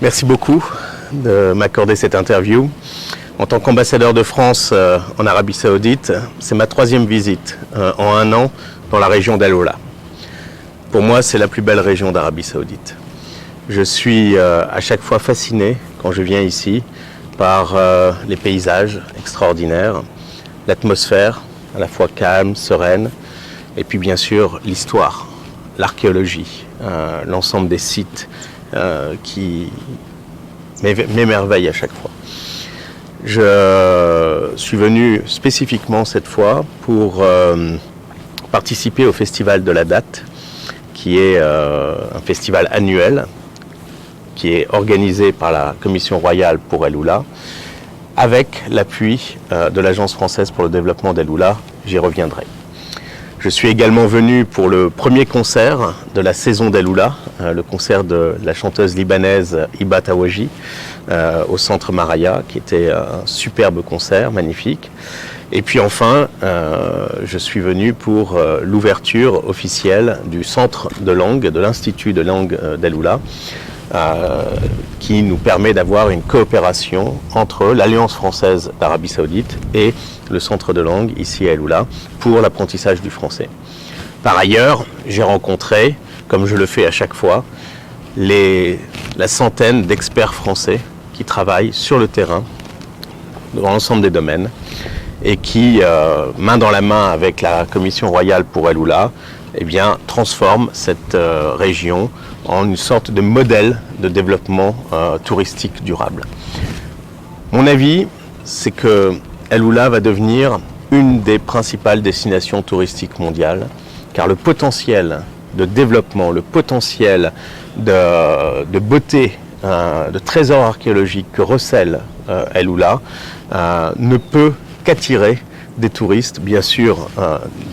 Merci beaucoup de m'accorder cette interview. En tant qu'ambassadeur de France en Arabie Saoudite, c'est ma 3e visite en 1 an dans la région d'Al Oula. Pour moi, c'est la plus belle région d'Arabie Saoudite. Je suis à chaque fois fasciné quand je viens ici par les paysages extraordinaires, l'atmosphère à la fois calme, sereine, et puis bien sûr l'histoire, l'archéologie, l'ensemble des sites qui m'émerveillent à chaque fois. Je suis venu spécifiquement cette fois pour participer au festival de la date, qui est un festival annuel qui est organisé par la Commission royale pour Al Oula, avec l'appui de l'Agence française pour le développement d'Al Oula. J'y reviendrai. Je suis également venu pour le premier concert de la saison d'Al Oula, le concert de la chanteuse libanaise Hiba Tawaji au Centre Maraya, qui était un superbe concert, magnifique. Et puis enfin, je suis venu pour l'ouverture officielle du centre de langue, de l'Institut de langue d'Al Oula, qui nous permet d'avoir une coopération entre l'Alliance française d'Arabie Saoudite et le centre de langue ici à Al Oula pour l'apprentissage du français. Par ailleurs, j'ai rencontré, comme je le fais à chaque fois, la centaine d'experts français qui travaillent sur le terrain dans l'ensemble des domaines et qui, main dans la main avec la Commission royale pour Al Oula, eh bien, transforment cette région en une sorte de modèle de développement touristique durable. Mon avis, c'est que Al Oula va devenir une des principales destinations touristiques mondiales, car le potentiel de développement, le potentiel de beauté, de trésors archéologiques que recèle Al Oula ne peut qu'attirer des touristes, bien sûr,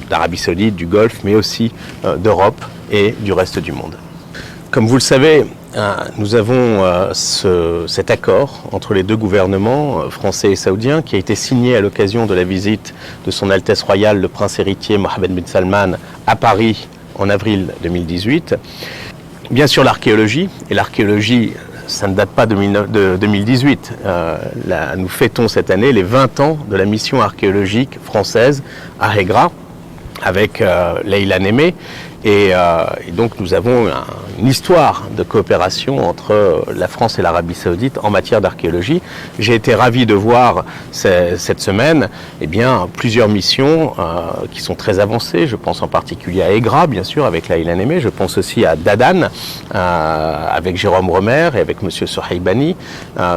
d'Arabie Saoudite, du Golfe, mais aussi d'Europe et du reste du monde. Comme vous le savez, nous avons cet accord entre les deux gouvernements, français et saoudiens, qui a été signé à l'occasion de la visite de Son Altesse Royale, le prince héritier Mohammed bin Salman, à Paris en avril 2018. Bien sûr, l'archéologie, et l'archéologie, ça ne date pas de 2018. Nous fêtons cette année les 20 ans de la mission archéologique française à Hegra, avec Leïla Némé. Et donc nous avons une histoire de coopération entre la France et l'Arabie Saoudite en matière d'archéologie. J'ai été ravi de voir cette semaine plusieurs missions qui sont très avancées. Je pense en particulier à Hegra, bien sûr, avec Leïla Némé. Je pense aussi à Dadan, avec Jérôme Romer et avec M. Sohaibani.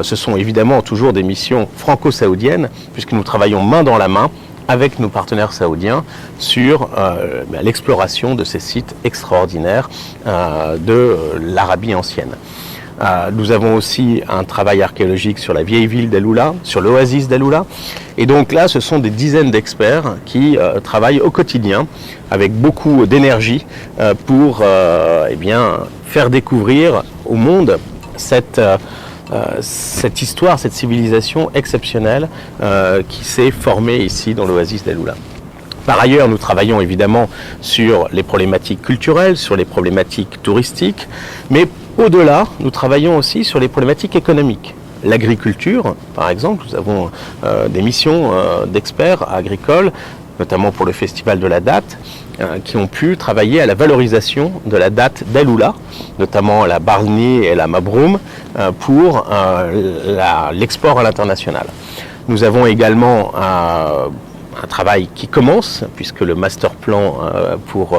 Ce sont évidemment toujours des missions franco-saoudiennes, puisque nous travaillons main dans la main avec nos partenaires saoudiens sur l'exploration de ces sites extraordinaires de l'Arabie ancienne. Nous avons aussi un travail archéologique sur la vieille ville d'Al Oula, sur l'oasis d'Al Oula. Et donc là, ce sont des dizaines d'experts qui travaillent au quotidien avec beaucoup d'énergie pour faire découvrir au monde cette histoire, cette civilisation exceptionnelle qui s'est formée ici dans l'oasis d'Al Oula. Par ailleurs, nous travaillons évidemment sur les problématiques culturelles, sur les problématiques touristiques, mais au-delà, nous travaillons aussi sur les problématiques économiques. L'agriculture, par exemple, nous avons des missions d'experts agricoles, notamment pour le festival de la date, qui ont pu travailler à la valorisation de la date d'Al Oula, notamment la Barni et la Mabroum, pour l'export à l'international. Nous avons également un travail qui commence, puisque le master plan pour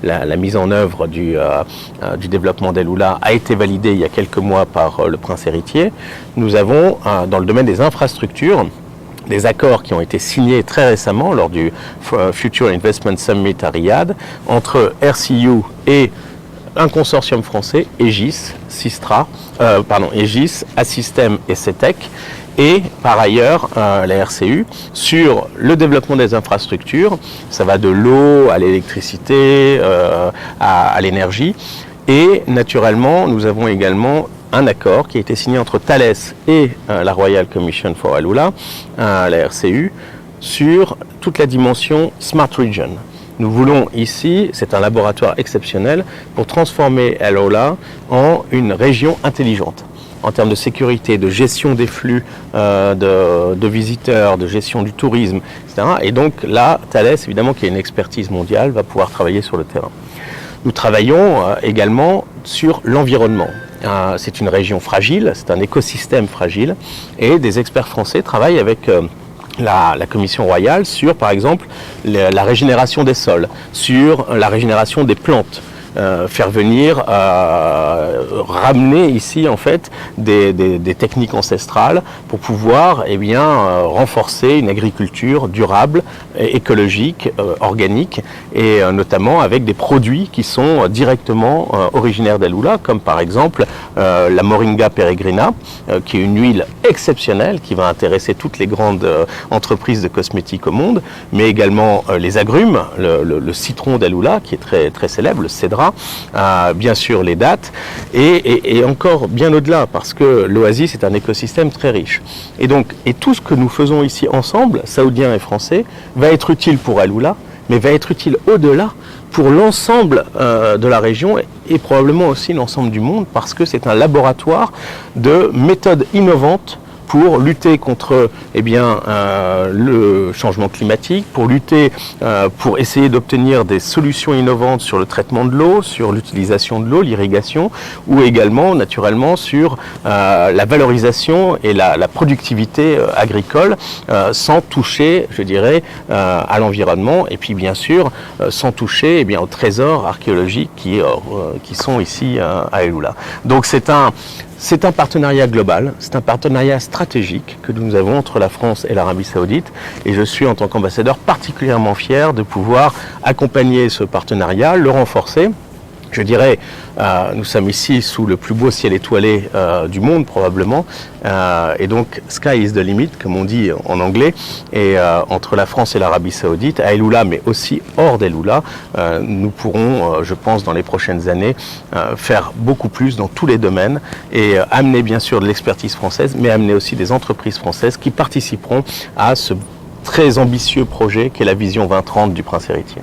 la mise en œuvre du développement d'Al Oula a été validé il y a quelques mois par le prince héritier. Nous avons, dans le domaine des infrastructures, des accords qui ont été signés très récemment lors du Future Investment Summit à entre RCU et un consortium français, Aegis, Aegis, Assystem et CETEC, et par ailleurs la RCU sur le développement des infrastructures. Ça va de l'eau à l'électricité, à l'énergie. Et naturellement, nous avons également un accord qui a été signé entre Thales et la Royal Commission for Al Oula, la RCU, sur toute la dimension Smart Region. Nous voulons ici, c'est un laboratoire exceptionnel, pour transformer Al Oula en une région intelligente. en termes de sécurité, de gestion des flux de visiteurs, de gestion du tourisme, etc. Et donc là, Thales, évidemment, qui a une expertise mondiale, va pouvoir travailler sur le terrain. Nous travaillons également sur l'environnement. C'est une région fragile, c'est un écosystème fragile, et des experts français travaillent avec la Commission royale sur, par exemple, la régénération des sols, sur la régénération des plantes. Faire venir, ramener ici en fait des techniques ancestrales pour pouvoir renforcer une agriculture durable, écologique, organique, et notamment avec des produits qui sont directement originaires d'El-Oula, comme par exemple la Moringa peregrina, qui est une huile exceptionnelle qui va intéresser toutes les grandes entreprises de cosmétiques au monde, mais également les agrumes, le citron d'El-Oula qui est très, très célèbre, le cédra, bien sûr les dattes, et encore bien au-delà, parce que l'Oasis est un écosystème très riche. Et tout ce que nous faisons ici ensemble, saoudiens et français, va être utile pour El-Oula, mais va être utile au-delà pour l'ensemble de la région et probablement aussi l'ensemble du monde, parce que c'est un laboratoire de méthodes innovantes pour lutter contre le changement climatique, pour lutter, pour essayer d'obtenir des solutions innovantes sur le traitement de l'eau, sur l'utilisation de l'eau, l'irrigation, ou également naturellement sur la valorisation et la productivité agricole, sans toucher, je dirais, à l'environnement, et puis bien sûr sans toucher aux trésors archéologiques qui sont ici à El-Oula. Donc c'est un partenariat global, c'est un partenariat stratégique que nous avons entre la France et l'Arabie Saoudite, et je suis en tant qu'ambassadeur particulièrement fier de pouvoir accompagner ce partenariat, le renforcer. Je dirais, nous sommes ici sous le plus beau ciel étoilé du monde probablement, et donc sky is the limit, comme on dit en anglais, et entre la France et l'Arabie Saoudite, à El-Oula, mais aussi hors d'El-Oula, nous pourrons, je pense, dans les prochaines années, faire beaucoup plus dans tous les domaines, et amener bien sûr de l'expertise française, mais amener aussi des entreprises françaises qui participeront à ce très ambitieux projet qu'est la vision 2030 du Prince héritier.